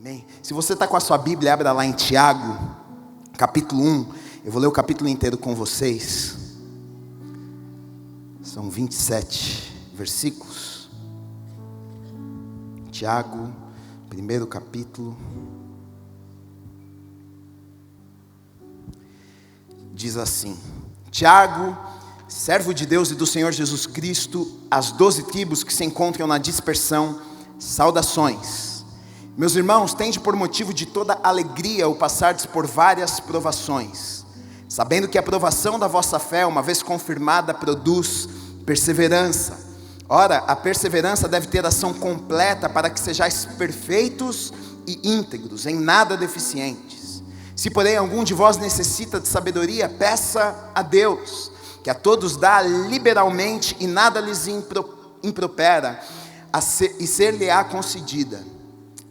Amém? Se você está com a sua Bíblia, abra lá em Tiago, capítulo 1. Eu vou ler o capítulo inteiro com vocês. São 27 versículos. Tiago, primeiro capítulo. Diz assim: Tiago, servo de Deus e do Senhor Jesus Cristo, às 12 tribos que se encontram na dispersão, saudações. Meus irmãos, tende por motivo de toda alegria o passardes por várias provações, sabendo que a provação da vossa fé, uma vez confirmada, produz perseverança. Ora, a perseverança deve ter ação completa, para que sejais perfeitos e íntegros, em nada deficientes. Se porém algum de vós necessita de sabedoria, peça a Deus, que a todos dá liberalmente e nada lhes impropera, e ser-lhe-á concedida.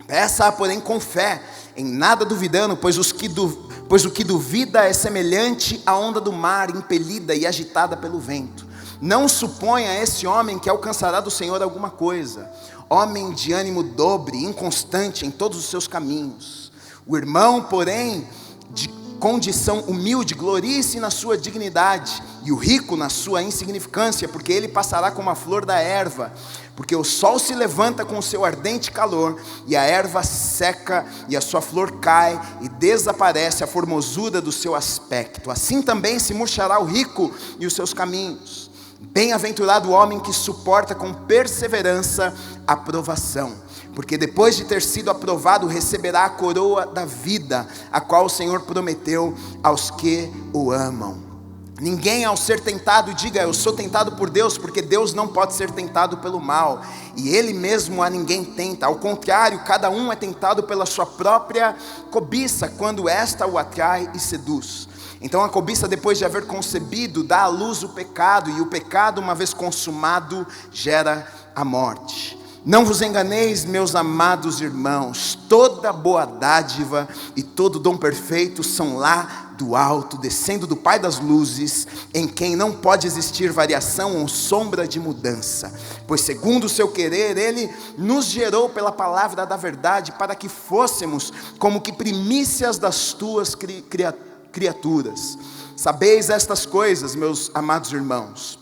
Peça-a, porém, com fé, em nada duvidando, pois o que duvida é semelhante à onda do mar, impelida e agitada pelo vento. Não suponha esse homem que alcançará do Senhor alguma coisa. Homem de ânimo dobre, inconstante em todos os seus caminhos. O irmão, porém, de condição humilde, glorie-se na sua dignidade, e o rico na sua insignificância, porque ele passará como a flor da erva. Porque o sol se levanta com o seu ardente calor, e a erva seca, e a sua flor cai, e desaparece a formosura do seu aspecto. Assim também se murchará o rico e os seus caminhos. Bem-aventurado o homem que suporta com perseverança a provação, porque depois de ter sido aprovado, receberá a coroa da vida, a qual o Senhor prometeu aos que o amam. Ninguém, ao ser tentado, diga: eu sou tentado por Deus, porque Deus não pode ser tentado pelo mal, e Ele mesmo a ninguém tenta. Ao contrário, cada um é tentado pela sua própria cobiça, quando esta o atrai e seduz. Então a cobiça, depois de haver concebido, dá à luz o pecado, e o pecado, uma vez consumado, gera a morte. Não vos enganeis, meus amados irmãos, toda boa dádiva e todo dom perfeito são lá do alto, descendo do Pai das luzes, em quem não pode existir variação ou sombra de mudança. Pois segundo o seu querer, Ele nos gerou pela palavra da verdade, para que fôssemos como que primícias das tuas criaturas. Sabeis estas coisas, meus amados irmãos.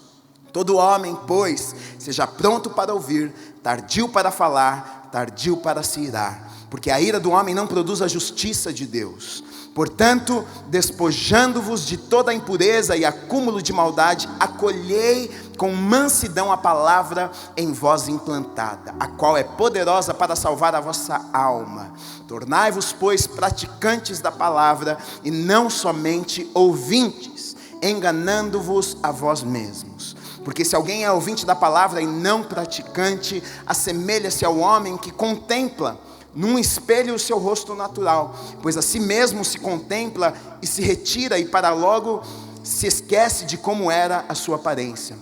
Todo homem, pois, seja pronto para ouvir, tardio para falar, tardio para se irar, porque a ira do homem não produz a justiça de Deus. Portanto, despojando-vos de toda a impureza e acúmulo de maldade, acolhei com mansidão a palavra em vós implantada, a qual é poderosa para salvar a vossa alma. Tornai-vos, pois, praticantes da palavra, e não somente ouvintes, enganando-vos a vós mesmos. Porque se alguém é ouvinte da palavra e não praticante, assemelha-se ao homem que contempla num espelho o seu rosto natural, pois a si mesmo se contempla e se retira, e para logo se esquece de como era a sua aparência.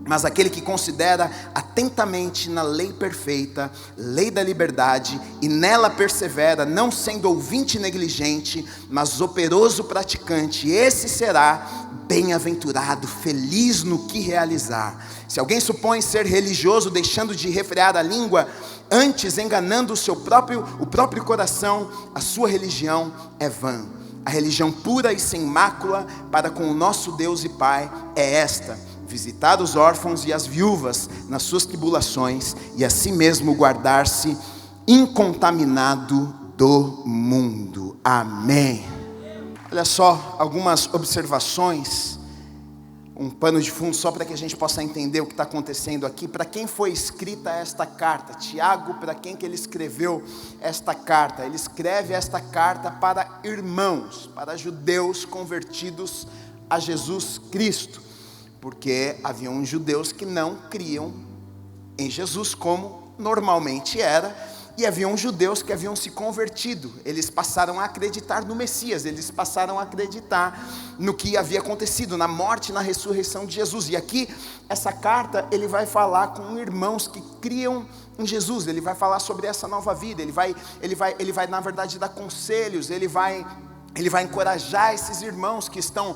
Mas aquele que considera atentamente na lei perfeita, lei da liberdade, e nela persevera, não sendo ouvinte negligente, mas operoso praticante, esse será bem-aventurado, feliz no que realizar. Se alguém supõe ser religioso, deixando de refrear a língua, antes enganando o próprio coração, a sua religião é vã. A religião pura e sem mácula para com o nosso Deus e Pai é esta: visitar os órfãos e as viúvas nas suas tribulações, e assim mesmo guardar-se incontaminado do mundo. Amém. Olha só, algumas observações, um pano de fundo só para que a gente possa entender o que está acontecendo aqui. Para quem foi escrita esta carta? Tiago, para quem que ele escreveu esta carta? Ele escreve esta carta para irmãos, para judeus convertidos a Jesus Cristo, porque haviam judeus que não criam em Jesus como normalmente era, e haviam judeus que haviam se convertido. Eles passaram a acreditar no Messias, eles passaram a acreditar no que havia acontecido, na morte e na ressurreição de Jesus. E aqui, essa carta, ele vai falar com irmãos que criam em Jesus. Ele vai falar sobre essa nova vida, ele vai na verdade dar conselhos, ele vai encorajar esses irmãos que estão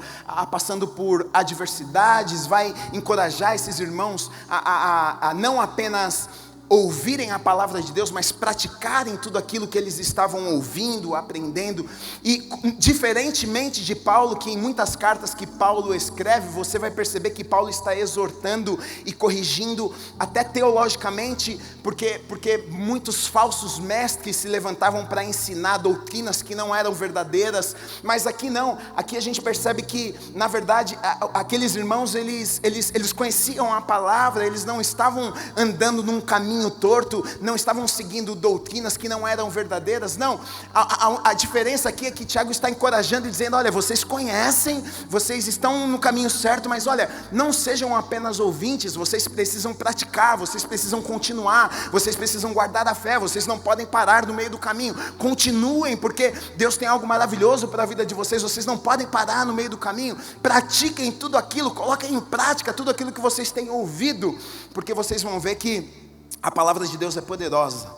passando por adversidades, vai encorajar esses irmãos a não apenas ouvirem a palavra de Deus, mas praticarem tudo aquilo que eles estavam ouvindo, aprendendo. E diferentemente de Paulo, que em muitas cartas que Paulo escreve, você vai perceber que Paulo está exortando e corrigindo até teologicamente, porque muitos falsos mestres se levantavam para ensinar doutrinas que não eram verdadeiras. Mas aqui não, aqui a gente percebe que na verdade aqueles irmãos eles conheciam a palavra, eles não estavam andando num caminho torto, não estavam seguindo doutrinas que não eram verdadeiras. Não, a diferença aqui é que Tiago está encorajando e dizendo: olha, vocês conhecem, vocês estão no caminho certo, mas olha, não sejam apenas ouvintes, vocês precisam praticar, vocês precisam continuar, vocês precisam guardar a fé, vocês não podem parar no meio do caminho. Continuem, porque Deus tem algo maravilhoso para a vida de vocês, vocês não podem parar no meio do caminho. Pratiquem tudo aquilo, coloquem em prática tudo aquilo que vocês têm ouvido, porque vocês vão ver que a palavra de Deus é poderosa.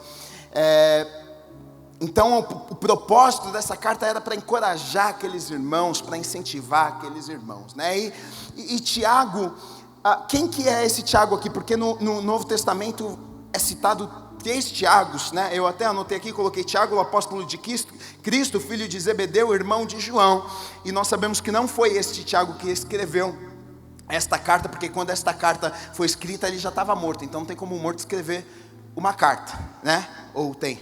Então o propósito dessa carta era para encorajar aqueles irmãos, para incentivar aqueles irmãos, né? E Tiago, quem que é esse Tiago aqui? Porque no Novo Testamento é citado 3 Tiagos, né? Eu até anotei aqui, coloquei Tiago, o apóstolo de Cristo, filho de Zebedeu, irmão de João. E nós sabemos que não foi este Tiago que escreveu esta carta, porque quando esta carta foi escrita ele já estava morto, então não tem como um morto escrever uma carta, né? Ou tem?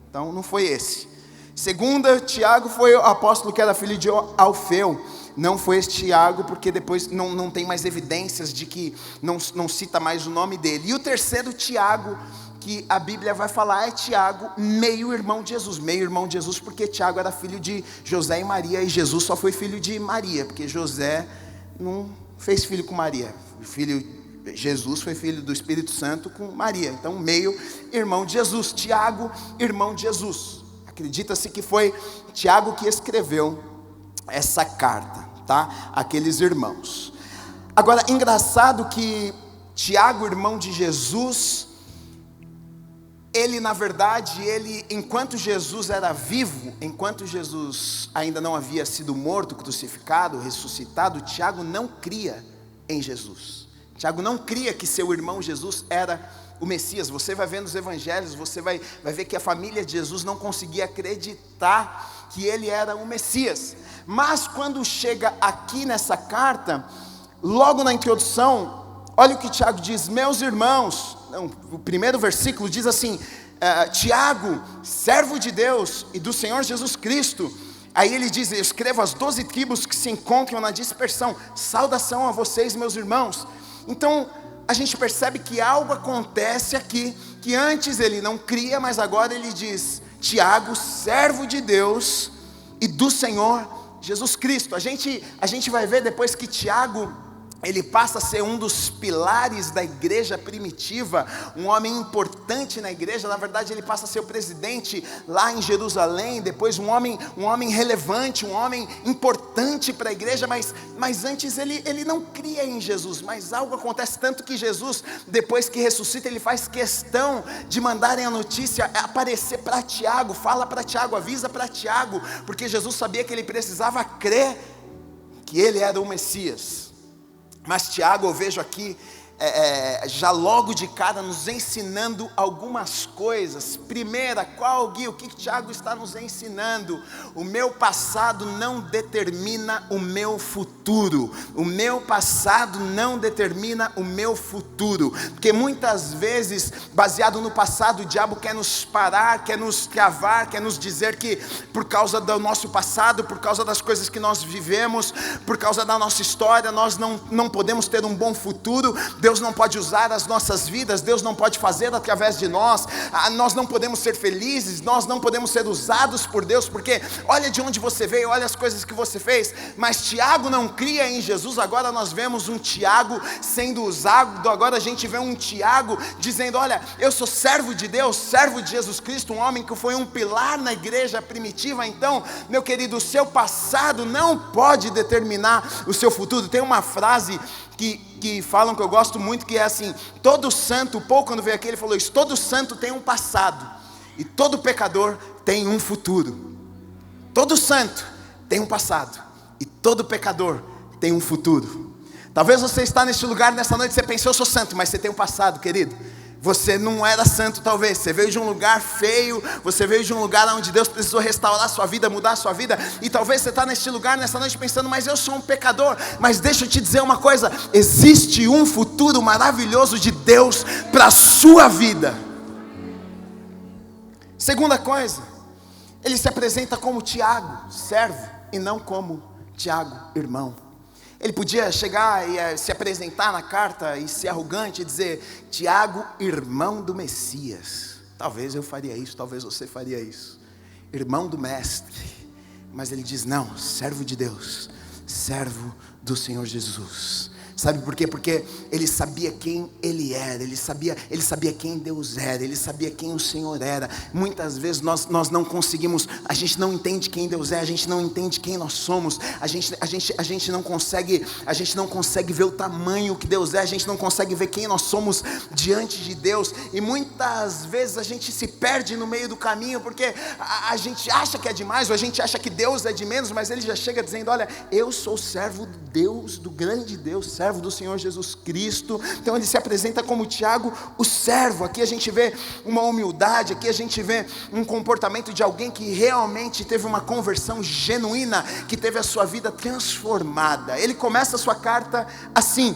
Então não foi esse. Segunda, Tiago foi o apóstolo que era filho de Alfeu. Não foi esse Tiago, porque depois não tem mais evidências de que não cita mais o nome dele. E o terceiro Tiago que a Bíblia vai falar é Tiago, meio irmão de Jesus. Meio irmão de Jesus porque Tiago era filho de José e Maria, e Jesus só foi filho de Maria, porque José não fez filho com Maria. Jesus foi filho do Espírito Santo com Maria. Então meio irmão de Jesus. Tiago, irmão de Jesus. Acredita-se que foi Tiago que escreveu essa carta, tá? Aqueles irmãos. Agora, engraçado que Tiago, irmão de Jesus, ele na verdade, enquanto Jesus era vivo, enquanto Jesus ainda não havia sido morto, crucificado, ressuscitado, Tiago não cria em Jesus. Tiago não cria que seu irmão Jesus era o Messias. Você vai ver nos evangelhos, você vai ver que a família de Jesus não conseguia acreditar que ele era o Messias. Mas quando chega aqui nessa carta, logo na introdução, olha o que Tiago diz: meus irmãos. O primeiro versículo diz assim: Tiago, servo de Deus e do Senhor Jesus Cristo. Aí ele diz: eu escrevo às 12 tribos que se encontram na dispersão, saudação a vocês, meus irmãos. Então a gente percebe que algo acontece aqui, que antes ele não cria, mas agora ele diz: Tiago, servo de Deus e do Senhor Jesus Cristo. A gente vai ver depois que Tiago, ele passa a ser um dos pilares da igreja primitiva, um homem importante na igreja. Na verdade ele passa a ser o presidente lá em Jerusalém, depois um homem relevante, um homem importante para a igreja, mas antes ele não cria em Jesus. Mas algo acontece tanto que Jesus, depois que ressuscita, ele faz questão de mandarem a notícia aparecer para Tiago, fala para Tiago, avisa para Tiago, porque Jesus sabia que ele precisava crer que ele era o Messias. Mas Tiago, eu vejo aqui, já logo de cara, nos ensinando algumas coisas. Primeira, o que Tiago está nos ensinando? O meu passado não determina o meu futuro. O meu passado não determina o meu futuro. Porque muitas vezes, baseado no passado, o diabo quer nos parar, quer nos travar, quer nos dizer que por causa do nosso passado, por causa das coisas que nós vivemos, por causa da nossa história, nós não podemos ter um bom futuro. Deus não pode usar as nossas vidas, Deus não pode fazer através de nós, nós não podemos ser felizes, nós não podemos ser usados por Deus, porque olha de onde você veio, olha as coisas que você fez. Mas Tiago não cria em Jesus. Agora nós vemos um Tiago sendo usado, agora a gente vê um Tiago dizendo: olha, eu sou servo de Deus, servo de Jesus Cristo, um homem que foi um pilar na igreja primitiva. Então, meu querido, o seu passado não pode determinar o seu futuro. Tem uma frase que falam, que eu gosto muito, que é assim: todo santo, o Paul quando veio aqui ele falou isso, todo santo tem um passado, e todo pecador tem um futuro. Todo santo tem um passado, e todo pecador tem um futuro. Talvez você está neste lugar nessa noite, você pensa: eu sou santo, mas você tem um passado, querido. Você não era santo talvez, você veio de um lugar feio, você veio de um lugar onde Deus precisou restaurar a sua vida, mudar a sua vida, e talvez você está neste lugar, nessa noite pensando, mas eu sou um pecador. Mas deixa eu te dizer uma coisa, existe um futuro maravilhoso de Deus para a sua vida. Segunda coisa, ele se apresenta como Tiago, servo, e não como Tiago, irmão. Ele podia chegar e se apresentar na carta e ser arrogante e dizer, Tiago, irmão do Messias. Talvez eu faria isso, talvez você faria isso. Irmão do mestre. Mas ele diz, não, servo de Deus, servo do Senhor Jesus. Sabe por quê? Porque ele sabia quem ele era, ele sabia quem Deus era, ele sabia quem o Senhor era. Muitas vezes nós não conseguimos, a gente não entende quem Deus é, a gente não entende quem nós somos, a gente não consegue ver o tamanho que Deus é, a gente não consegue ver quem nós somos diante de Deus, e muitas vezes a gente se perde no meio do caminho, porque a gente acha que é demais, ou a gente acha que Deus é de menos, mas ele já chega dizendo, olha, eu sou servo de Deus, do grande Deus, servo do Senhor Jesus Cristo. Então ele se apresenta como Tiago, o servo. Aqui a gente vê uma humildade, aqui a gente vê um comportamento de alguém que realmente teve uma conversão genuína, que teve a sua vida transformada. Ele começa a sua carta assim.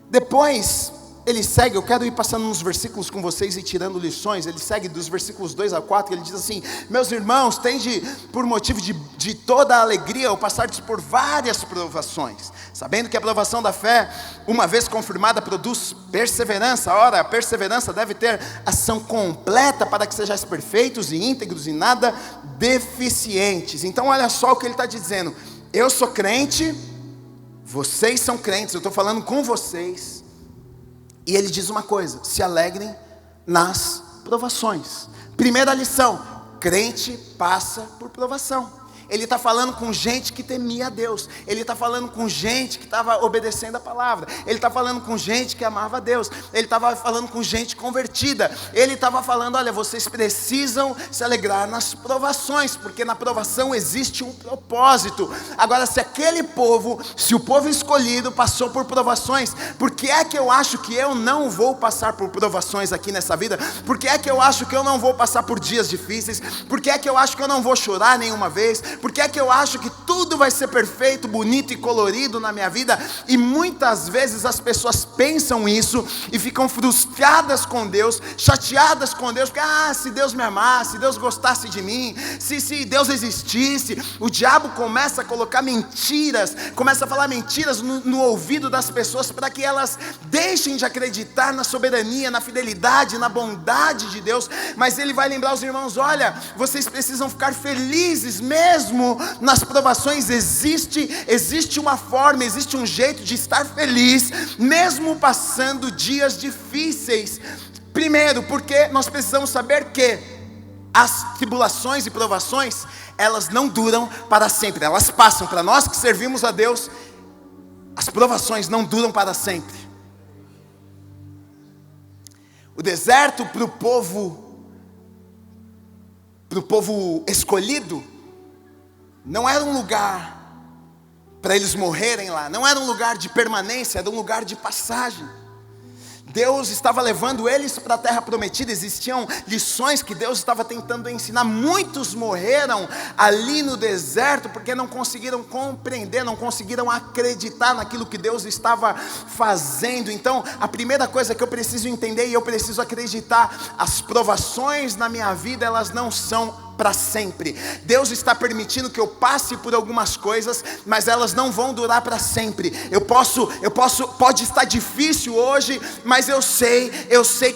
Depois ele segue, eu quero ir passando uns versículos com vocês e tirando lições. Ele segue dos versículos 2 a 4, ele diz assim, meus irmãos, tende por motivo de toda a alegria, ou passardes por várias provações, sabendo que a provação da fé, uma vez confirmada, produz perseverança. Ora, a perseverança deve ter ação completa, para que sejais perfeitos e íntegros e nada deficientes. Então olha só o que ele está dizendo, eu sou crente, vocês são crentes, eu estou falando com vocês. E ele diz uma coisa, se alegrem nas provações. Primeira lição, crente passa por provação. Ele está falando com gente que temia a Deus. Ele está falando com gente que estava obedecendo a palavra. Ele está falando com gente que amava a Deus. Ele estava falando com gente convertida. Ele estava falando, olha, vocês precisam se alegrar nas provações, porque na provação existe um propósito. Agora, se o povo escolhido passou por provações, por que é que eu acho que eu não vou passar por provações aqui nessa vida? Por que é que eu acho que eu não vou passar por dias difíceis? Por que é que eu acho que eu não vou chorar nenhuma vez? Por que é que eu acho que tudo vai ser perfeito, bonito e colorido na minha vida? E muitas vezes as pessoas pensam isso e ficam frustradas com Deus, chateadas com Deus, porque se Deus me amasse, se Deus gostasse de mim, se Deus existisse, o diabo começa a colocar mentiras, começa a falar mentiras no ouvido das pessoas, para que elas deixem de acreditar na soberania, na fidelidade, na bondade de Deus. Mas ele vai lembrar os irmãos, olha, vocês precisam ficar felizes mesmo nas provações. Existe uma forma, existe um jeito de estar feliz, mesmo passando dias difíceis. Primeiro, porque nós precisamos saber que as tribulações e provações, elas não duram para sempre, elas passam. Para nós que servimos a Deus, as provações não duram para sempre. O deserto para o povo escolhido, não era um lugar para eles morrerem lá, não era um lugar de permanência, era um lugar de passagem. Deus estava levando eles para a terra prometida, existiam lições que Deus estava tentando ensinar. Muitos morreram ali no deserto porque não conseguiram compreender, não conseguiram acreditar naquilo que Deus estava fazendo. Então a primeira coisa que eu preciso entender e eu preciso acreditar, as provações na minha vida, elas não são para sempre. Deus está permitindo que eu passe por algumas coisas, mas elas não vão durar para sempre. Pode estar difícil hoje, mas eu sei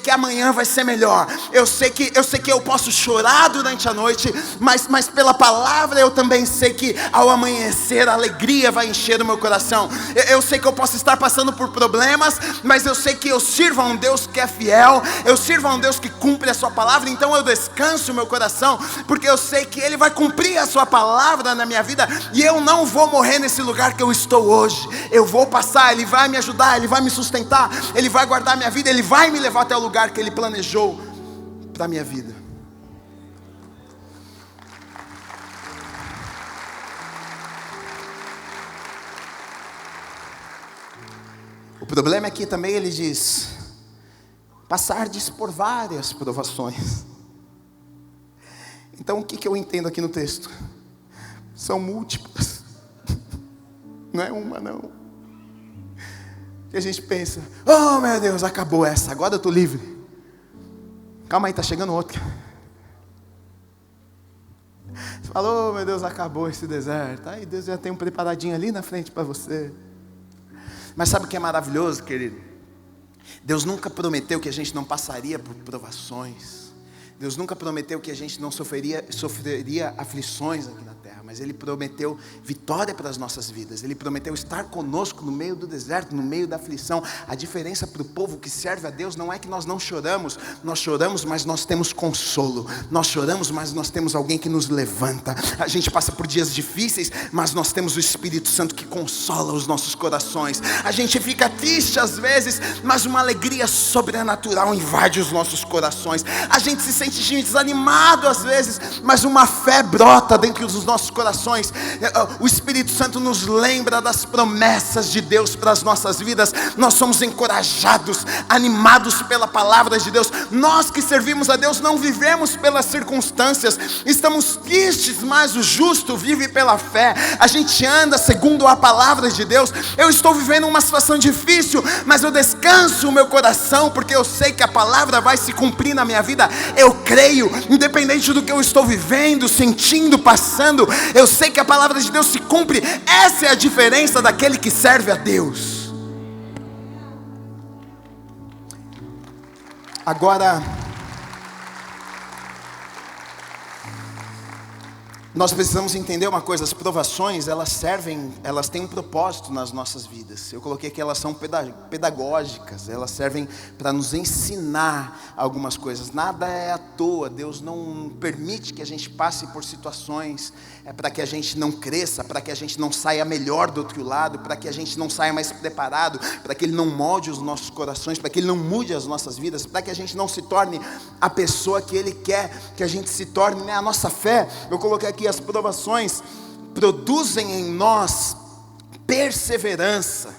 que amanhã vai ser melhor. Eu sei que eu posso chorar durante a noite, mas pela palavra eu também sei que ao amanhecer a alegria vai encher o meu coração. Eu sei que eu posso estar passando por problemas, mas eu sei que eu sirvo a um Deus que é fiel, eu sirvo a um Deus que cumpre a sua palavra. Então eu descanso o meu coração, porque eu sei que Ele vai cumprir a sua palavra na minha vida, e eu não vou morrer nesse lugar que eu estou hoje. Eu vou passar, Ele vai me ajudar, Ele vai me sustentar, Ele vai guardar minha vida, Ele vai me levar até o lugar que Ele planejou para a minha vida. O problema é que também ele diz, passardes por várias provações. Então o que eu entendo aqui no texto? São múltiplas, não é uma não. E a gente pensa, oh meu Deus, acabou essa, agora eu estou livre. Calma aí, está chegando outra. Você fala, oh meu Deus, acabou esse deserto. Aí Deus já tem um preparadinho ali na frente para você. Mas sabe o que é maravilhoso, querido? Deus nunca prometeu que a gente não passaria por provações. Deus nunca prometeu que a gente não sofreria aflições aqui na terra, mas Ele prometeu vitória para as nossas vidas. Ele prometeu estar conosco no meio do deserto, no meio da aflição. A diferença para o povo que serve a Deus não é que nós não choramos. Nós choramos, mas nós temos consolo. Nós choramos, mas nós temos alguém que nos levanta. A gente passa por dias difíceis, mas nós temos o Espírito Santo que consola os nossos corações. A gente fica triste às vezes, mas uma alegria sobrenatural invade os nossos corações. A gente se sente desanimado às vezes, mas uma fé brota dentro dos nossos corações. O Espírito Santo nos lembra das promessas de Deus para as nossas vidas. Nós somos encorajados, animados pela palavra de Deus. Nós que servimos a Deus não vivemos pelas circunstâncias, estamos tristes, mas o justo vive pela fé. A gente anda segundo a palavra de Deus. Eu estou vivendo uma situação difícil, mas eu descanso o meu coração, porque eu sei que a palavra vai se cumprir na minha vida. Eu creio, independente do que eu estou vivendo, sentindo, passando, eu sei que a palavra de Deus se cumpre. Essa é a diferença daquele que serve a Deus. Agora, nós precisamos entender uma coisa: as provações, elas têm um propósito nas nossas vidas. Eu coloquei que elas são pedagógicas, elas servem para nos ensinar algumas coisas. Nada é à toa. Deus não permite que a gente passe por situações para que a gente não cresça, para que a gente não saia melhor do outro lado, para que a gente não saia mais preparado, para que Ele não molde os nossos corações, para que Ele não mude as nossas vidas, para que a gente não se torne a pessoa que Ele quer que a gente se torne, né? A nossa fé, eu coloquei aqui, as provações produzem em nós perseverança.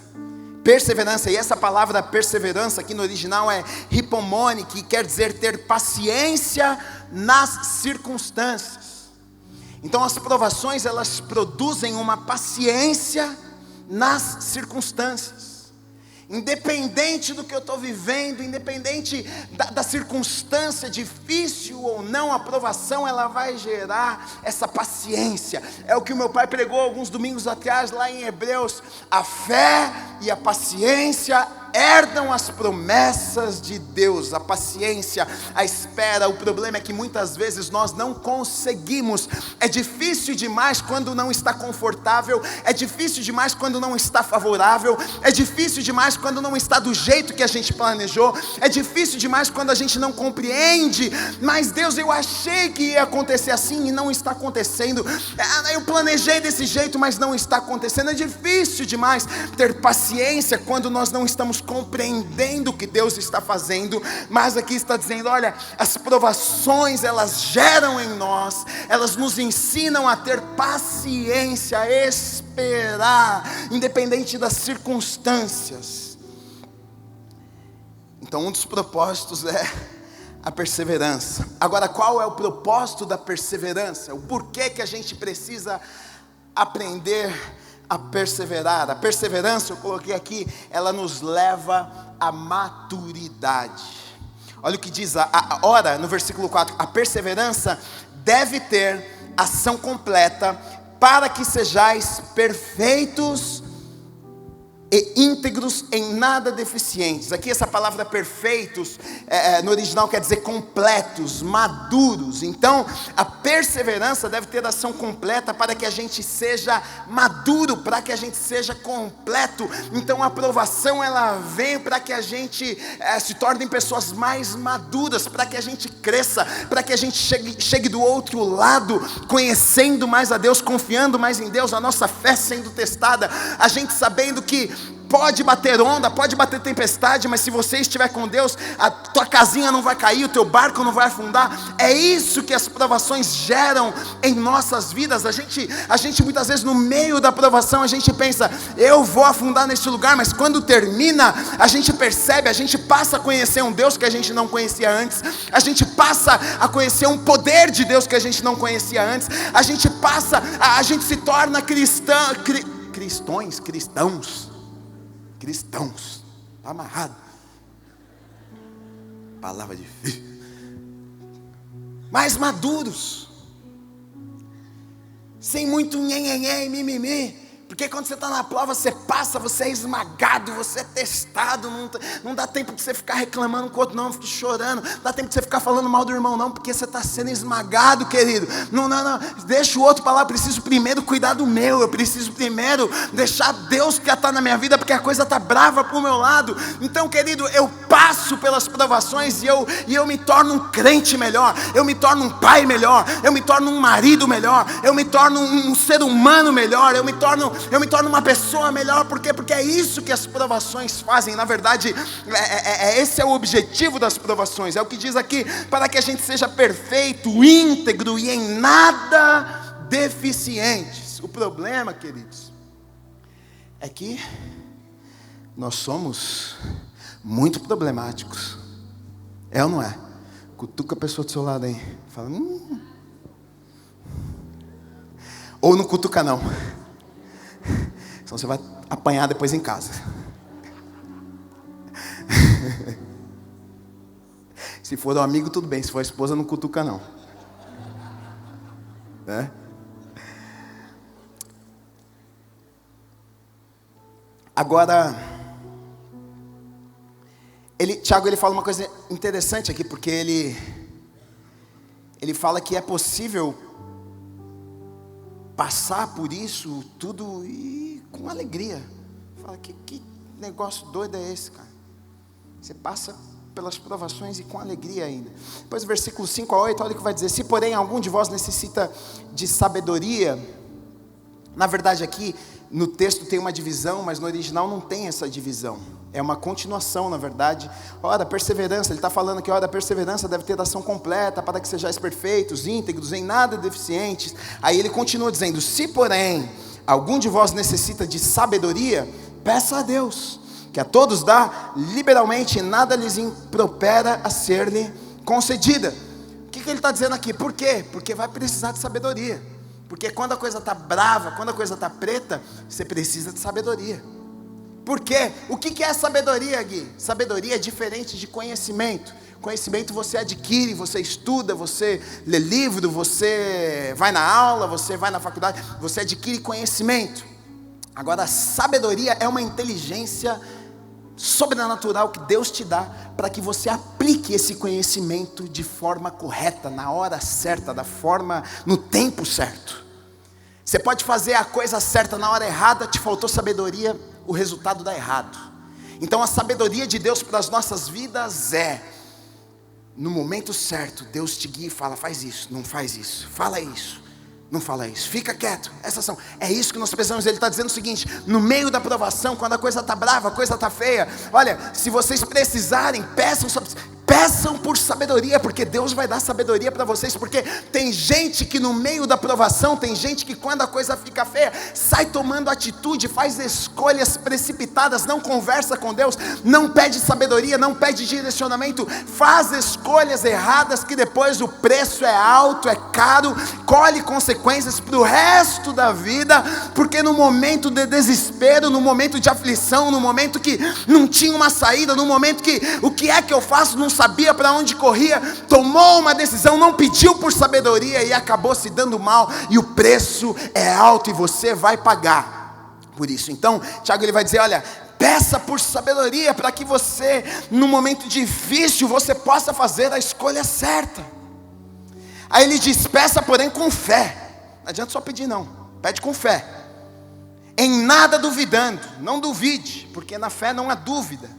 Perseverança, e essa palavra perseverança aqui no original é hipomone, que quer dizer ter paciência nas circunstâncias. Então as provações, elas produzem uma paciência nas circunstâncias. Independente do que eu estou vivendo, independente da circunstância, difícil ou não, a provação, ela vai gerar essa paciência. É o que o meu pai pregou alguns domingos atrás lá em Hebreus. A fé e a paciência herdam as promessas de Deus. A paciência, a espera. O problema é que muitas vezes nós não conseguimos. É difícil demais quando não está confortável, é difícil demais quando não está favorável, é difícil demais quando não está do jeito que a gente planejou, é difícil demais quando a gente não compreende. Mas Deus, eu achei que ia acontecer assim e não está acontecendo. Eu planejei desse jeito, mas não está acontecendo. É difícil demais ter paciência quando nós não estamos compreendendo o que Deus está fazendo. Mas aqui está dizendo, olha, as provações, elas geram em nós, elas nos ensinam a ter paciência, a esperar, independente das circunstâncias. Então um dos propósitos é a perseverança. Agora, qual é o propósito da perseverança? O porquê que a gente precisa aprender a perseverar? A perseverança, eu coloquei aqui, ela nos leva à maturidade. Olha o que diz, ora, no versículo 4, a perseverança deve ter ação completa, para que sejais perfeitos e íntegros, em nada deficientes. Aqui essa palavra perfeitos, no original quer dizer completos, maduros. Então a perseverança deve ter ação completa para que a gente seja maduro, para que a gente seja completo. Então a aprovação, ela vem para que a gente se torne pessoas mais maduras, para que a gente cresça, para que a gente chegue do outro lado, conhecendo mais a Deus, confiando mais em Deus, a nossa fé sendo testada, a gente sabendo que pode bater onda, pode bater tempestade, mas se você estiver com Deus, a tua casinha não vai cair, o teu barco não vai afundar. É isso que as provações geram em nossas vidas. A gente muitas vezes no meio da provação, a gente pensa, eu vou afundar nesse lugar, mas quando termina, a gente percebe, a gente passa a conhecer um Deus que a gente não conhecia antes, a gente passa a conhecer um poder de Deus que a gente não conhecia antes, a gente se torna cristãos, está amarrado, palavra difícil, mais maduros, sem muito nhenhenhé e mimimi. Porque quando você está na prova, você passa, você é esmagado, você é testado, não dá tempo de você ficar reclamando com o outro, não fique chorando, não dá tempo de você ficar falando mal do irmão, não, porque você está sendo esmagado, querido. Não, deixa o outro para lá, eu preciso primeiro cuidar do meu, eu preciso primeiro deixar Deus que está na minha vida, porque a coisa está brava para o meu lado. Então, querido, eu passo pelas provações e eu me torno um crente melhor, eu me torno um pai melhor, eu me torno um marido melhor, eu me torno um ser humano melhor, eu me torno uma pessoa melhor. Por quê? Porque é isso que as provações fazem. Na verdade, esse é o objetivo das provações. É o que diz aqui, para que a gente seja perfeito, íntegro e em nada deficientes. O problema, queridos, é que nós somos muito problemáticos. É ou não é? Cutuca a pessoa do seu lado aí, fala, ou não cutuca não, senão você vai apanhar depois em casa. Se for um amigo, tudo bem. Se for a esposa, não cutuca não. Né? Agora, Tiago ele fala uma coisa interessante aqui, porque ele fala que é possível passar por isso tudo e com alegria. Fala, que negócio doido é esse, cara? Você passa pelas provações e com alegria ainda. Depois o versículo 5 a 8, olha o que vai dizer. Se porém algum de vós necessita de sabedoria, na verdade aqui no texto tem uma divisão, mas no original não tem essa divisão. É uma continuação, na verdade. Ora, perseverança, ele está falando aqui, ora, a perseverança deve ter ação completa, para que sejais perfeitos, íntegros, em nada deficientes. Aí ele continua dizendo, se porém algum de vós necessita de sabedoria, peça a Deus, que a todos dá liberalmente, e nada lhes impropera a ser-lhe concedida. O que ele está dizendo aqui? Por quê? Porque vai precisar de sabedoria. Porque quando a coisa está brava, quando a coisa está preta, você precisa de sabedoria. Por quê? O que é sabedoria, Gui? Sabedoria é diferente de conhecimento. Conhecimento você adquire, você estuda, você lê livro, você vai na aula, você vai na faculdade, você adquire conhecimento. Agora, sabedoria é uma inteligência sobrenatural que Deus te dá para que você aplique esse conhecimento de forma correta, na hora certa, no tempo certo. Você pode fazer a coisa certa na hora errada, te faltou sabedoria, o resultado dá errado. Então a sabedoria de Deus para as nossas vidas é, no momento certo, Deus te guia e fala, faz isso, não faz isso, fala isso, não fala isso, fica quieto, é isso que nós precisamos. Ele está dizendo o seguinte, no meio da provação, quando a coisa está brava, a coisa está feia, olha, se vocês precisarem, peçam por sabedoria, porque Deus vai dar sabedoria para vocês. Porque tem gente que no meio da provação, tem gente que quando a coisa fica feia, sai tomando atitude, faz escolhas precipitadas, não conversa com Deus, não pede sabedoria, não pede direcionamento, faz escolhas erradas, que depois o preço é alto, é caro, colhe consequências para o resto da vida. Porque no momento de desespero, no momento de aflição, no momento que não tinha uma saída, no momento que o que é que eu faço, não sabia para onde corria, tomou uma decisão, não pediu por sabedoria e acabou se dando mal, e o preço é alto e você vai pagar por isso. Então Tiago ele vai dizer, olha, peça por sabedoria para que você, no momento difícil, você possa fazer a escolha certa. Aí ele diz, peça porém com fé. Não adianta só pedir não, pede com fé, em nada duvidando. Não duvide, porque na fé não há dúvida.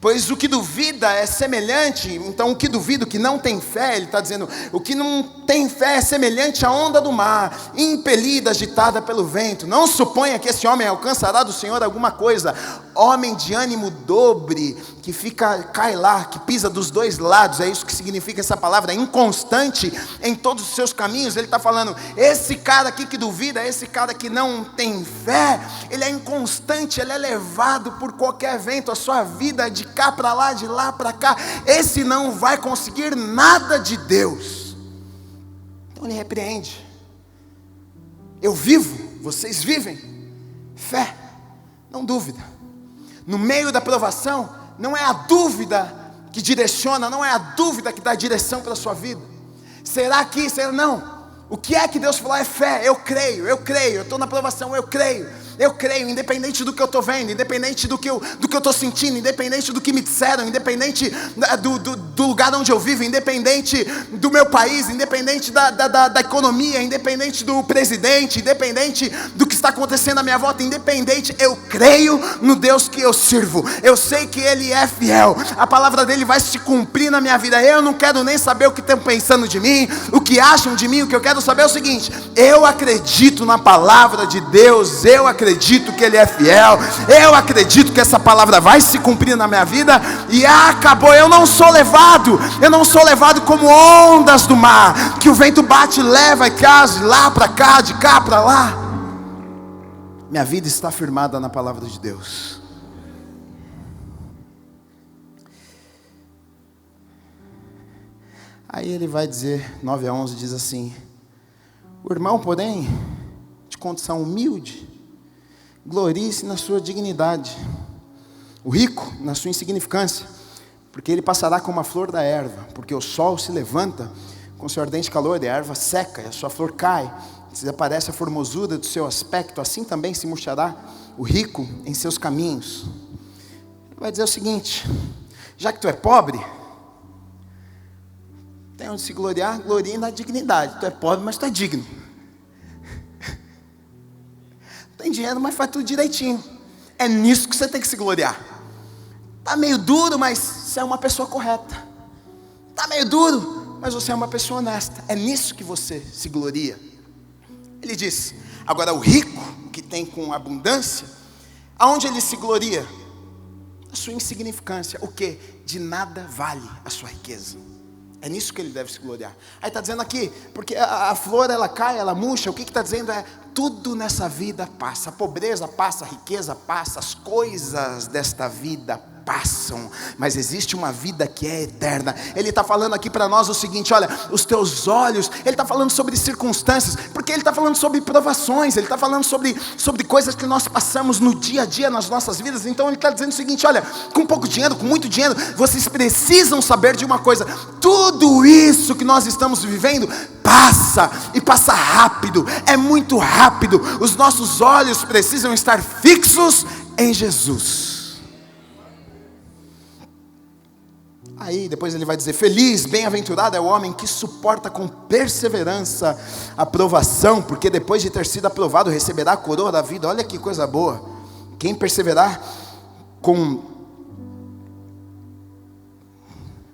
Pois o que duvida é semelhante, então o que duvida, o que não tem fé, ele está dizendo, o que não tem fé é semelhante à onda do mar, impelida, agitada pelo vento. Não suponha que esse homem alcançará do Senhor alguma coisa. homem de ânimo dobre, que cai lá, que pisa dos dois lados, é isso que significa essa palavra, inconstante em todos os seus caminhos. Ele está falando, esse cara aqui que duvida, esse cara que não tem fé, ele é inconstante, ele é levado por qualquer vento, a sua vida de cá para lá, de lá para cá, esse não vai conseguir nada de Deus. Então ele repreende, eu vivo, vocês vivem, fé, não dúvida. No meio da provação, não é a dúvida que direciona, não é a dúvida que dá direção para a sua vida. Será que, será não? O que é que Deus falou? É fé, eu creio, eu estou na provação, eu creio, independente do que eu estou vendo, independente do que eu estou sentindo, independente do que me disseram, independente do lugar onde eu vivo, independente do meu país, independente da economia, independente do presidente, independente do que está acontecendo à minha volta, independente, eu creio no Deus que eu sirvo, eu sei que Ele é fiel, a palavra dEle vai se cumprir na minha vida. Eu não quero nem saber o que estão pensando de mim, o que acham de mim. O que eu quero saber é o seguinte: eu acredito na palavra de Deus, eu acredito que Ele é fiel, eu acredito que essa palavra vai se cumprir na minha vida, e acabou. Eu não sou levado como ondas do mar, que o vento bate e leva e traz de lá para cá, de cá para lá. Minha vida está firmada na palavra de Deus. Aí ele vai dizer, 9-11, diz assim: o irmão, porém, de condição humilde, glorie-se na sua dignidade, o rico na sua insignificância, porque ele passará como a flor da erva, porque o sol se levanta com seu ardente calor, e a erva seca, e a sua flor cai, desaparece a formosura do seu aspecto, assim também se murchará o rico em seus caminhos. Ele vai dizer o seguinte: já que tu é pobre, tem onde se gloriar, glorie na dignidade. Tu é pobre, mas tu é digno. Tem dinheiro, mas faz tudo direitinho. É nisso que você tem que se gloriar. Está meio duro, mas você é uma pessoa correta. Está meio duro, mas você é uma pessoa honesta. É nisso que você se gloria. Ele diz: agora o rico, que tem com abundância, aonde ele se gloria? A sua insignificância. O que? De nada vale a sua riqueza. É nisso que ele deve se gloriar. Aí está dizendo aqui, porque a flor ela cai, ela murcha. O que está dizendo é: tudo nessa vida passa. A pobreza passa, a riqueza passa, as coisas desta vida passam, mas existe uma vida que é eterna. Ele está falando aqui para nós o seguinte: olha, os teus olhos, ele está falando sobre circunstâncias, porque ele está falando sobre provações, ele está falando sobre coisas que nós passamos no dia a dia nas nossas vidas. Então ele está dizendo o seguinte: olha, com pouco dinheiro, com muito dinheiro, vocês precisam saber de uma coisa: tudo isso que nós estamos vivendo passa, e passa rápido, é muito rápido. Os nossos olhos precisam estar fixos em Jesus. Aí depois ele vai dizer: feliz, bem-aventurado é o homem que suporta com perseverança a provação, porque depois de ter sido aprovado receberá a coroa da vida. Olha que coisa boa. Quem perseverar com...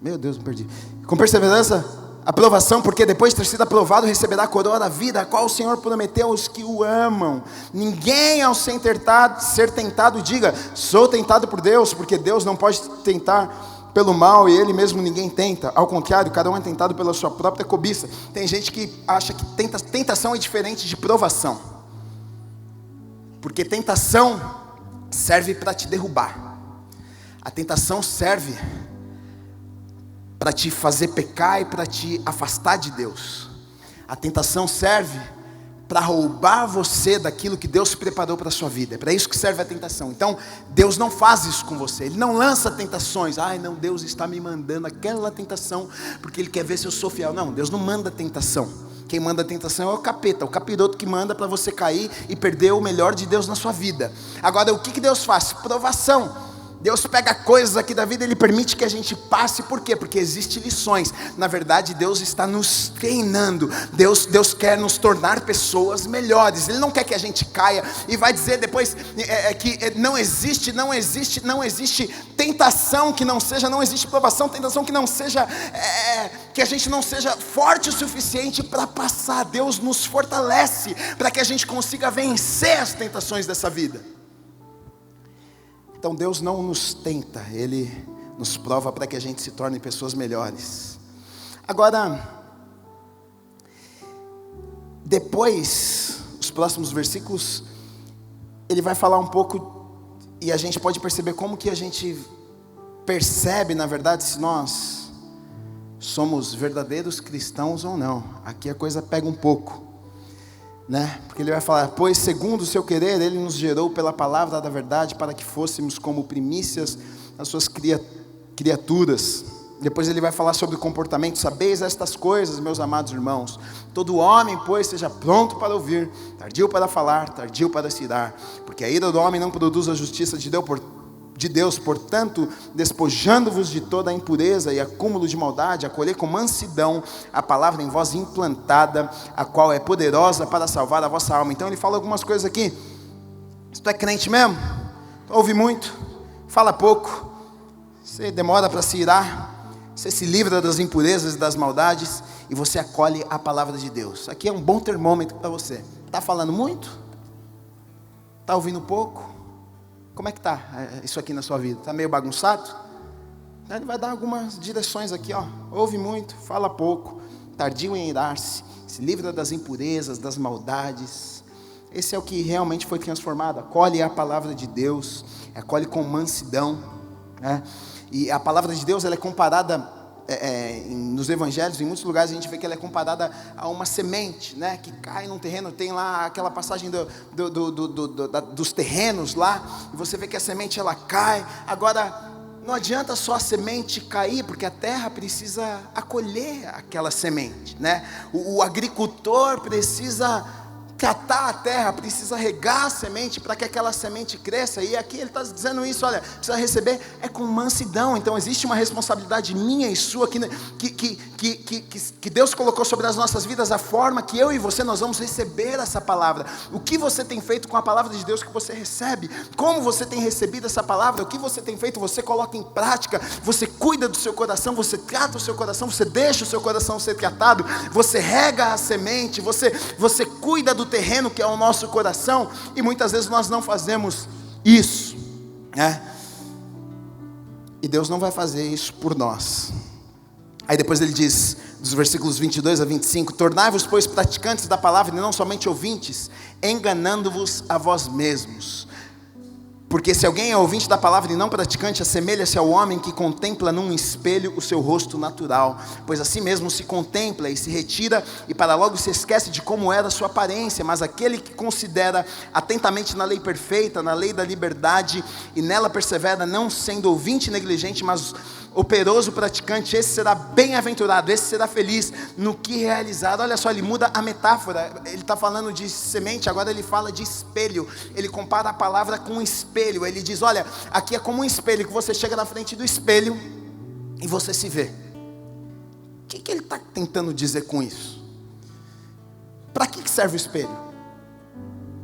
Meu Deus, me perdi. Com perseverança a provação, porque depois de ter sido aprovado receberá a coroa da vida, a qual o Senhor prometeu aos que o amam. Ninguém ao ser tentado diga: sou tentado por Deus, porque Deus não pode tentar pelo mal, e Ele mesmo ninguém tenta. Ao contrário, cada um é tentado pela sua própria cobiça. Tem gente que acha que tentação é diferente de provação, porque tentação serve para te derrubar, a tentação serve para te fazer pecar e para te afastar de Deus. A tentação serve para roubar você daquilo que Deus preparou para a sua vida. É para isso que serve a tentação. Então Deus não faz isso com você. Ele não lança tentações. Ai não, Deus está me mandando aquela tentação porque Ele quer ver se eu sou fiel. Não, Deus não manda tentação. Quem manda a tentação é o capeta, o capiroto, que manda para você cair e perder o melhor de Deus na sua vida. Agora o que Deus faz? Provação. Deus pega coisas aqui da vida, Ele permite que a gente passe. Por quê? Porque existem lições. Na verdade Deus está nos treinando. Deus quer nos tornar pessoas melhores. Ele não quer que a gente caia. E vai dizer depois que não existe tentação que não seja, não existe provação, tentação que não seja, que a gente não seja forte o suficiente para passar. Deus nos fortalece para que a gente consiga vencer as tentações dessa vida. Então Deus não nos tenta, Ele nos prova para que a gente se torne pessoas melhores. Agora, depois, os próximos versículos, ele vai falar um pouco, e a gente pode perceber como que a gente percebe, na verdade, se nós somos verdadeiros cristãos ou não. Aqui a coisa pega um pouco, né? Porque ele vai falar: pois segundo o seu querer, ele nos gerou pela palavra da verdade, para que fôssemos como primícias das suas criaturas. Depois ele vai falar sobre o comportamento. Sabeis estas coisas, meus amados irmãos. Todo homem, pois, seja pronto para ouvir, tardio para falar, tardio para se irar, porque a ira do homem não produz a justiça de Deus. Portanto, despojando-vos de toda a impureza e acúmulo de maldade, acolhei com mansidão a palavra em vós implantada, a qual é poderosa para salvar a vossa alma. Então ele fala algumas coisas aqui. Se tu é crente mesmo, tu ouve muito, fala pouco, você demora para se irar, você se livra das impurezas e das maldades, e você acolhe a palavra de Deus. Aqui é um bom termômetro para você. Está falando muito? Está ouvindo pouco? Como é que está isso aqui na sua vida? Está meio bagunçado? Ele vai dar algumas direções aqui, ó. Ouve muito, fala pouco, tardio em irar-se, se livra das impurezas, das maldades. Esse é o que realmente foi transformado. Acolhe a palavra de Deus, acolhe com mansidão, né? E a palavra de Deus, ela é comparada, nos evangelhos, em muitos lugares a gente vê que ela é comparada a uma semente, né, que cai num terreno. Tem lá aquela passagem dos terrenos lá, e você vê que a semente ela cai. Agora, não adianta só a semente cair, porque a terra precisa acolher aquela semente, né? O agricultor precisa tratar a terra, precisa regar a semente para que aquela semente cresça. E aqui ele está dizendo isso: olha, precisa receber com mansidão. Então existe uma responsabilidade minha e sua que Deus colocou sobre as nossas vidas, a forma que eu e você nós vamos receber essa palavra. O que você tem feito com a palavra de Deus que você recebe? Como você tem recebido essa palavra? O que você tem feito? Você coloca em prática? Você cuida do seu coração? Você trata o seu coração? Você deixa o seu coração ser tratado? Você rega a semente? Você cuida do terreno que é o nosso coração? E muitas vezes nós não fazemos isso, né? E Deus não vai fazer isso por nós. Aí depois ele diz, dos versículos 22 a 25: tornai-vos, pois, praticantes da palavra e não somente ouvintes, enganando-vos a vós mesmos. Porque se alguém é ouvinte da palavra e não praticante, assemelha-se ao homem que contempla num espelho o seu rosto natural, pois assim mesmo se contempla e se retira, e para logo se esquece de como era a sua aparência. Mas aquele que considera atentamente na lei perfeita, na lei da liberdade, e nela persevera, não sendo ouvinte negligente, mas operoso praticante, esse será bem-aventurado, esse será feliz no que realizar. Olha só, ele muda a metáfora. Ele está falando de semente, agora ele fala de espelho. Ele compara a palavra com um espelho. Ele diz: olha, aqui é como um espelho, que você chega na frente do espelho e você se vê. O que ele está tentando dizer com isso? Para que serve o espelho?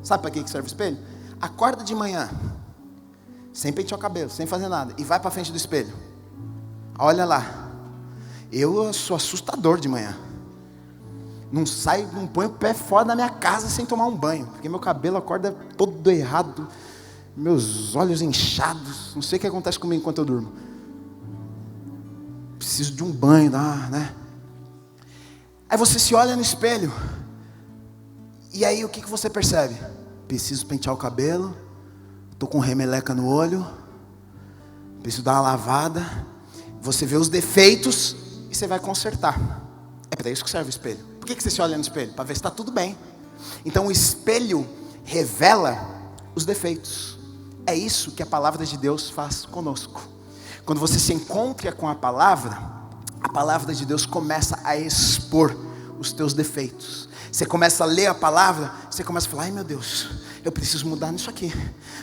Sabe para que serve o espelho? Acorda de manhã, sem pentear o cabelo, sem fazer nada, e vai para frente do espelho. Olha lá, eu sou assustador de manhã. Não saio, não ponho o pé fora da minha casa sem tomar um banho, porque meu cabelo acorda todo errado, meus olhos inchados, não sei o que acontece comigo enquanto eu durmo. Preciso de um banho, né? Aí você se olha no espelho, e aí o que você percebe? Preciso pentear o cabelo, estou com remeleca no olho, preciso dar uma lavada. Você vê os defeitos e você vai consertar. É para isso que serve o espelho. Por que você se olha no espelho? Para ver se está tudo bem. Então o espelho revela os defeitos. É isso que a palavra de Deus faz conosco. Quando você se encontra com a palavra de Deus começa a expor os teus defeitos. Você começa a ler a palavra, você começa a falar: ai meu Deus, eu preciso mudar nisso aqui.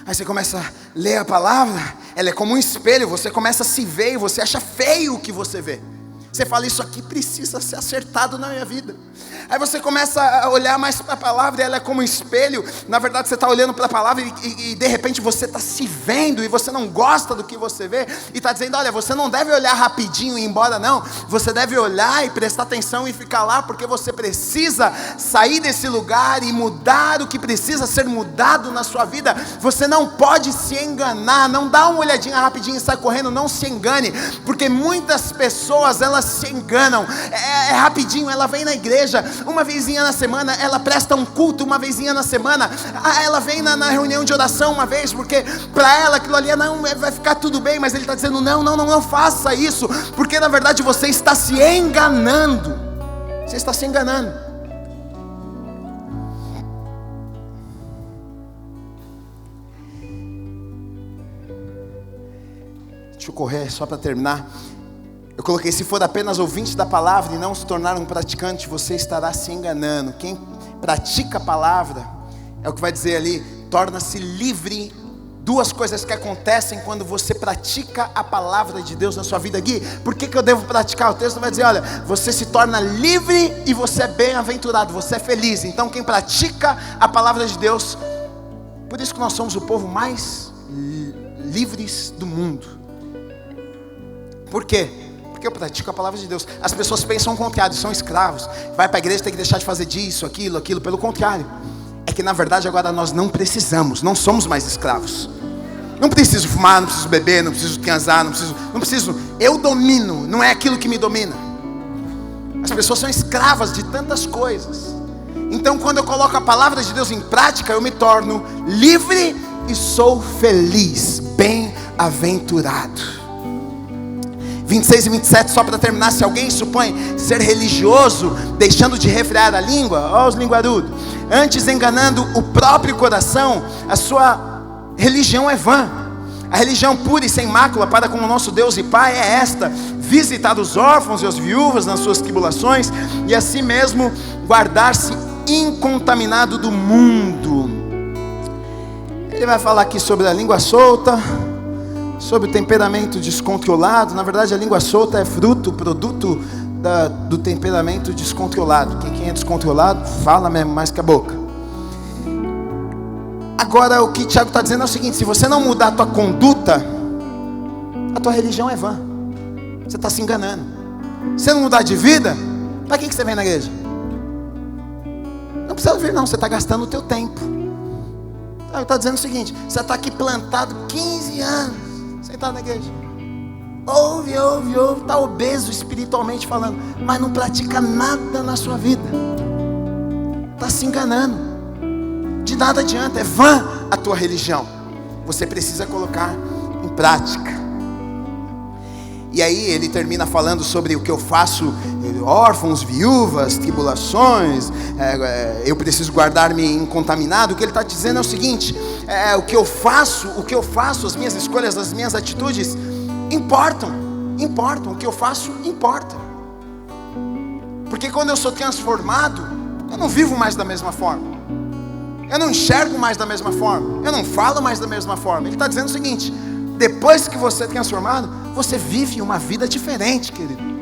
Aí você começa a ler a palavra, ela é como um espelho, você começa a se ver e você acha feio o que você vê. Você fala, isso aqui precisa ser acertado na minha vida. Aí você começa a olhar mais para a palavra, e ela é como um espelho. Na verdade você está olhando para a palavra e de repente você está se vendo, e você não gosta do que você vê, e está dizendo, olha, você não deve olhar rapidinho e ir embora não. Você deve olhar e prestar atenção e ficar lá, porque você precisa sair desse lugar e mudar o que precisa ser mudado na sua vida. Você não pode se enganar. Não dá uma olhadinha rapidinho e sai correndo, não se engane, porque muitas pessoas, elas se enganam. É rapidinho, ela vem na igreja uma vezinha na semana, ela presta um culto uma vezinha na semana, ela vem na reunião de oração uma vez, porque para ela aquilo ali não vai ficar tudo bem, mas ele está dizendo, não faça isso, porque na verdade você está se enganando. Você está se enganando. Deixa eu correr só para terminar. Eu coloquei, se for apenas ouvinte da palavra e não se tornar um praticante, você estará se enganando. Quem pratica a palavra, é o que vai dizer ali, torna-se livre. Duas coisas que acontecem quando você pratica a palavra de Deus na sua vida. Gui, por que eu devo praticar? O texto vai dizer, olha, você se torna livre e você é bem-aventurado, você é feliz. Então quem pratica a palavra de Deus, por isso que nós somos o povo mais livres do mundo. Por quê? Porque eu pratico a palavra de Deus. As pessoas pensam o contrário, são escravos. Vai para a igreja, tem que deixar de fazer disso, aquilo. Pelo contrário, é que na verdade agora nós não precisamos, não somos mais escravos. Não preciso fumar, não preciso beber, não preciso transar, não preciso. Eu domino, não é aquilo que me domina. As pessoas são escravas de tantas coisas. Então quando eu coloco a palavra de Deus em prática, eu me torno livre e sou feliz, bem-aventurado. 26 e 27, só para terminar, se alguém supõe ser religioso, deixando de refrear a língua, ó os linguarudos, antes enganando o próprio coração, a sua religião é vã. A religião pura e sem mácula para com o nosso Deus e Pai é esta: visitar os órfãos e as viúvas nas suas tribulações, e assim mesmo guardar-se incontaminado do mundo. Ele vai falar aqui sobre a língua solta, sobre o temperamento descontrolado. Na verdade a língua solta é produto do temperamento descontrolado. Quem é descontrolado fala mesmo mais que a boca. Agora o que Tiago está dizendo é o seguinte: se você não mudar a tua conduta, a tua religião é vã. Você está se enganando. Se você não mudar de vida, para que você vem na igreja? Não precisa vir não, você está gastando o teu tempo. Ele está dizendo o seguinte: você está aqui plantado 15 anos, sentado na igreja, ouve, está obeso espiritualmente falando, mas não pratica nada na sua vida, está se enganando. De nada adianta, é vã a tua religião. Você precisa colocar em prática. E aí ele termina falando sobre o que eu faço, órfãos, viúvas, tribulações, eu preciso guardar-me incontaminado. O que ele está dizendo é o seguinte: o que eu faço, as minhas escolhas, as minhas atitudes importam, o que eu faço importa. Porque quando eu sou transformado, eu não vivo mais da mesma forma, eu não enxergo mais da mesma forma, eu não falo mais da mesma forma. Ele está dizendo o seguinte: depois que você é transformado, você vive uma vida diferente, querido.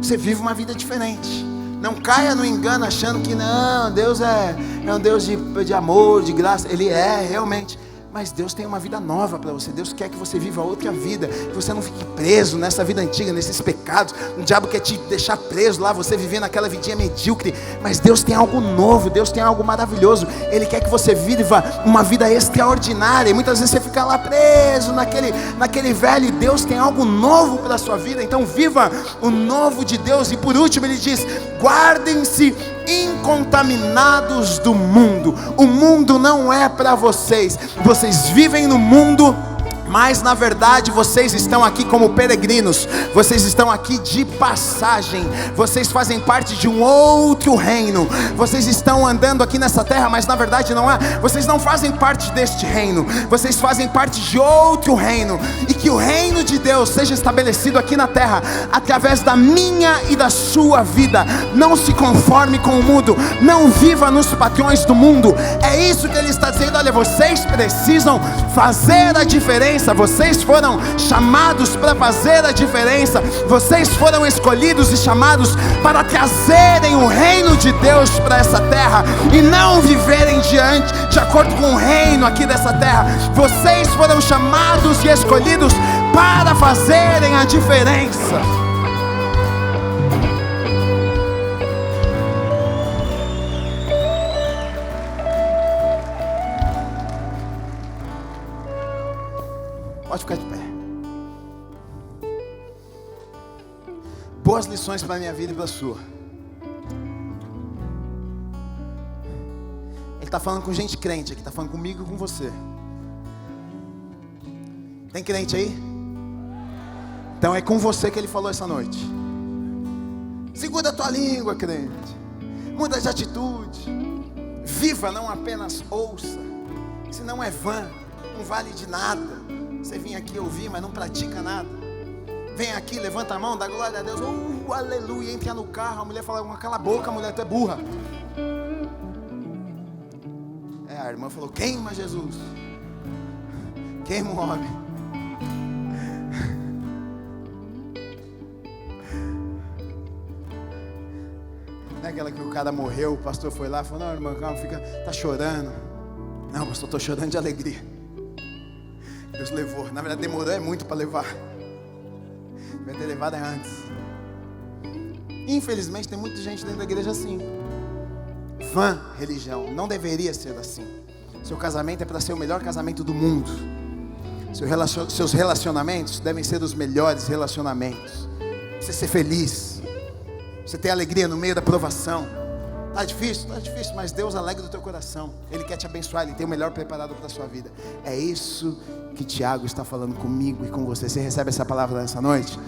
Você vive uma vida diferente. Não caia no engano achando que não, Deus é um Deus de amor, de graça. Ele é realmente. Mas Deus tem uma vida nova para você. Deus quer que você viva outra vida, que você não fique preso nessa vida antiga, nesses pecados. O diabo quer te deixar preso lá, você vivendo aquela vidinha medíocre. Mas Deus tem algo novo, Deus tem algo maravilhoso. Ele quer que você viva uma vida extraordinária. E muitas vezes você fica lá preso naquele velho. E Deus tem algo novo para a sua vida. Então viva o novo de Deus. E por último ele diz: guardem-se incontaminados do mundo. O mundo não é para vocês. Vocês vivem no mundo, mas na verdade vocês estão aqui como peregrinos. Vocês estão aqui de passagem. Vocês fazem parte de um outro reino. Vocês estão andando aqui nessa terra, mas na verdade não é. Vocês não fazem parte deste reino. Vocês fazem parte de outro reino. E que o reino de Deus seja estabelecido aqui na terra através da minha e da sua vida. Não se conforme com o mundo. Não viva nos padrões do mundo. É isso que ele está dizendo. Olha, vocês precisam fazer a diferença diferença. Vocês foram chamados para fazer a diferença. Vocês foram escolhidos e chamados para trazerem o reino de Deus para essa terra e não viverem de acordo com o reino aqui dessa terra. Vocês foram chamados e escolhidos para fazerem a diferença. Pode ficar de pé. Boas lições para a minha vida e para a sua. Ele está falando com gente crente aqui, está falando comigo e com você. Tem crente aí? Então é com você que ele falou essa noite. Segura a tua língua, crente. Muda de atitude. Viva, não apenas ouça. Senão é vã, não vale de nada. Você vem aqui ouvir, mas não pratica nada. Vem aqui, levanta a mão, dá glória a Deus. Aleluia, entra no carro. A mulher fala, cala a boca, mulher, tu é burra. A irmã falou, queima Jesus. Queima o homem. Não é aquela que o cara morreu, o pastor foi lá e falou, não, irmã, calma, tá chorando. Não, pastor, estou chorando de alegria. Deus levou, na verdade demorou muito para levar. Devia ter levado antes. Infelizmente tem muita gente dentro da igreja assim. Vã religião, não deveria ser assim. Seu casamento é para ser o melhor casamento do mundo. Seus relacionamentos devem ser os melhores relacionamentos. Você ser feliz, você ter alegria no meio da provação. Tá difícil, mas Deus alegra do teu coração. Ele quer te abençoar, Ele tem o melhor preparado para a sua vida. É isso que Tiago está falando comigo e com você. Você recebe essa palavra nessa noite?